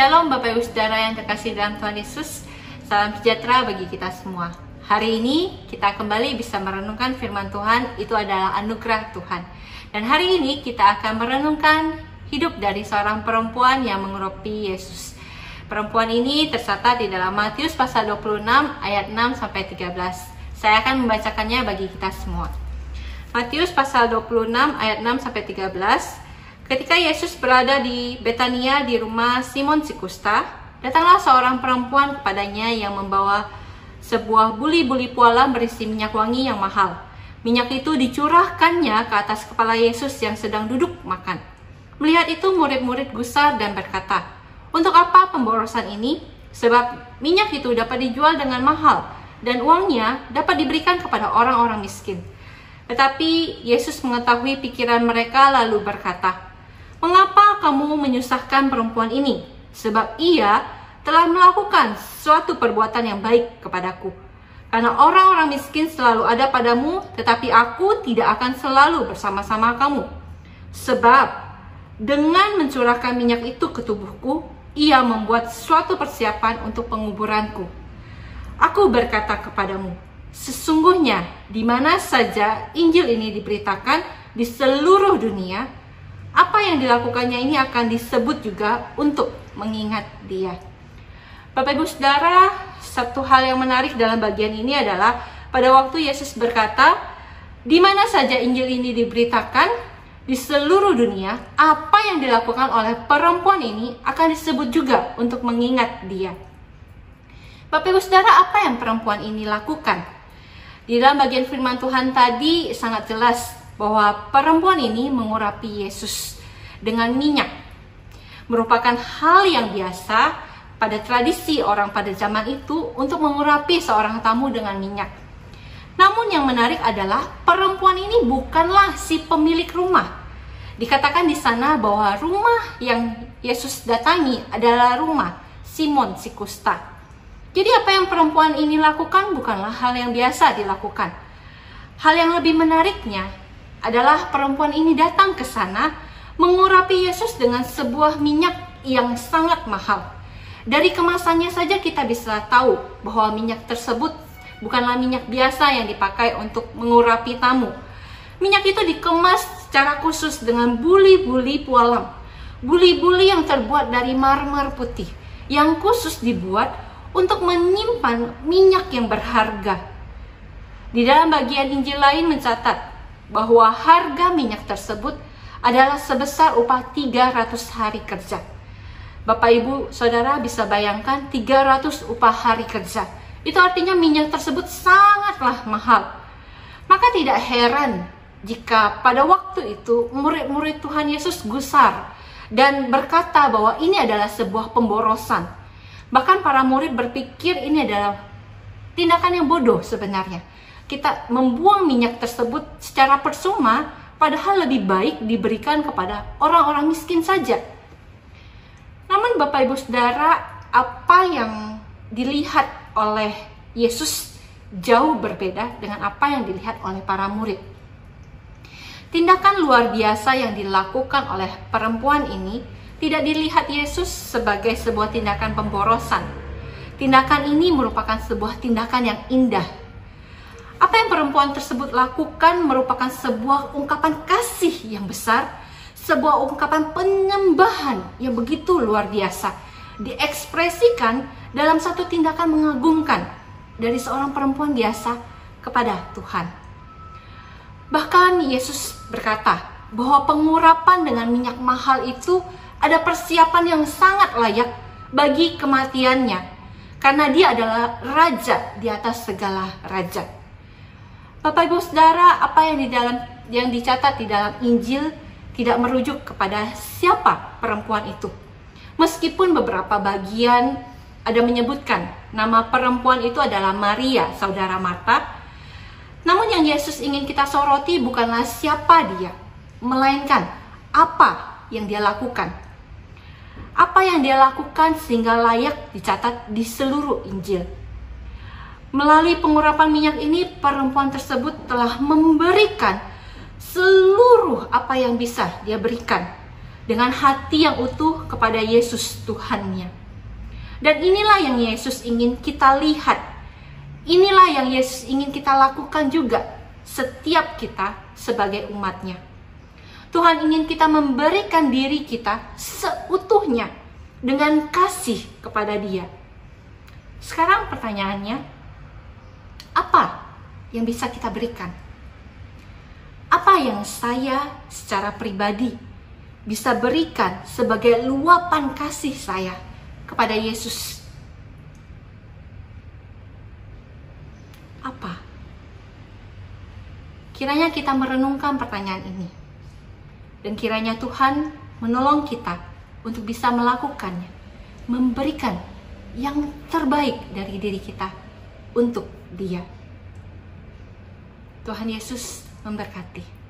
Shalom Bapak Ibu Saudara yang terkasih dalam Tuhan Yesus. Salam sejahtera bagi kita semua. Hari ini kita kembali bisa merenungkan firman Tuhan, itu adalah anugerah Tuhan. Dan hari ini kita akan merenungkan hidup dari seorang perempuan yang mengurapi Yesus. Perempuan ini tercatat di dalam Matius pasal 26 ayat 6-13. Saya akan membacakannya bagi kita semua. Matius pasal 26 ayat 6-13. Ketika Yesus berada di Betania di rumah Simon si Kusta, datanglah seorang perempuan kepadanya yang membawa sebuah buli-buli pualam berisi minyak wangi yang mahal. Minyak itu dicurahkannya ke atas kepala Yesus yang sedang duduk makan. Melihat itu murid-murid gusar dan berkata, "Untuk apa pemborosan ini? Sebab minyak itu dapat dijual dengan mahal dan uangnya dapat diberikan kepada orang-orang miskin." Tetapi Yesus mengetahui pikiran mereka lalu berkata, "Mengapa kamu menyusahkan perempuan ini? Sebab ia telah melakukan suatu perbuatan yang baik kepadaku. Karena orang-orang miskin selalu ada padamu, tetapi aku tidak akan selalu bersama-sama kamu. Sebab dengan mencurahkan minyak itu ke tubuhku, ia membuat suatu persiapan untuk penguburanku. Aku berkata kepadamu, sesungguhnya di mana saja Injil ini diberitakan di seluruh dunia, apa yang dilakukannya ini akan disebut juga untuk mengingat dia." Bapak Ibu Saudara, satu hal yang menarik dalam bagian ini adalah pada waktu Yesus berkata, di mana saja Injil ini diberitakan di seluruh dunia, apa yang dilakukan oleh perempuan ini akan disebut juga untuk mengingat dia. Bapak Ibu Saudara, apa yang perempuan ini lakukan? Di dalam bagian firman Tuhan tadi sangat jelas bahwa perempuan ini mengurapi Yesus dengan minyak. Merupakan hal yang biasa pada tradisi orang pada zaman itu untuk mengurapi seorang tamu dengan minyak. Namun yang menarik adalah perempuan ini bukanlah si pemilik rumah. Dikatakan di sana bahwa rumah yang Yesus datangi adalah rumah Simon si Kusta. Jadi apa yang perempuan ini lakukan bukanlah hal yang biasa dilakukan. Hal yang lebih menariknya adalah perempuan ini datang ke sana mengurapi Yesus dengan sebuah minyak yang sangat mahal. Dari kemasannya saja kita bisa tahu bahwa minyak tersebut bukanlah minyak biasa yang dipakai untuk mengurapi tamu. Minyak itu dikemas secara khusus dengan buli-buli pualam. Buli-buli yang terbuat dari marmer putih yang khusus dibuat untuk menyimpan minyak yang berharga. Di dalam bagian Injil lain mencatat bahwa harga minyak tersebut adalah sebesar upah 300 hari kerja. Bapak Ibu Saudara bisa bayangkan 300 upah hari kerja. Itu artinya minyak tersebut sangatlah mahal. Maka tidak heran jika pada waktu itu murid-murid Tuhan Yesus gusar dan berkata bahwa ini adalah sebuah pemborosan. Bahkan para murid berpikir ini adalah tindakan yang bodoh sebenarnya. Kita membuang minyak tersebut secara percuma, padahal lebih baik diberikan kepada orang-orang miskin saja. Namun Bapak Ibu Saudara, apa yang dilihat oleh Yesus jauh berbeda dengan apa yang dilihat oleh para murid. Tindakan luar biasa yang dilakukan oleh perempuan ini tidak dilihat Yesus sebagai sebuah tindakan pemborosan. Tindakan ini merupakan sebuah tindakan yang indah. Apa yang perempuan tersebut lakukan merupakan sebuah ungkapan kasih yang besar, sebuah ungkapan penyembahan yang begitu luar biasa, diekspresikan dalam satu tindakan mengagumkan dari seorang perempuan biasa kepada Tuhan. Bahkan Yesus berkata bahwa pengurapan dengan minyak mahal itu ada persiapan yang sangat layak bagi kematiannya, karena dia adalah raja di atas segala raja. Bapak Ibu Saudara, apa yang dicatat di dalam Injil tidak merujuk kepada siapa perempuan itu. Meskipun beberapa bagian ada menyebutkan nama perempuan itu adalah Maria, saudara Marta. Namun yang Yesus ingin kita soroti bukanlah siapa dia, melainkan apa yang dia lakukan. Apa yang dia lakukan sehingga layak dicatat di seluruh Injil. Melalui pengurapan minyak ini, perempuan tersebut telah memberikan seluruh apa yang bisa dia berikan dengan hati yang utuh kepada Yesus Tuhannya. Dan inilah yang Yesus ingin kita lihat. Inilah yang Yesus ingin kita lakukan juga, setiap kita sebagai umatnya. Tuhan ingin kita memberikan diri kita seutuhnya dengan kasih kepada Dia. Sekarang pertanyaannya, apa yang bisa kita berikan? Apa yang saya secara pribadi bisa berikan sebagai luapan kasih saya kepada Yesus? Apa? Kiranya kita merenungkan pertanyaan ini. Dan kiranya Tuhan menolong kita untuk bisa melakukannya. Memberikan yang terbaik dari diri kita untuk Dia. Tuhan Yesus memberkati.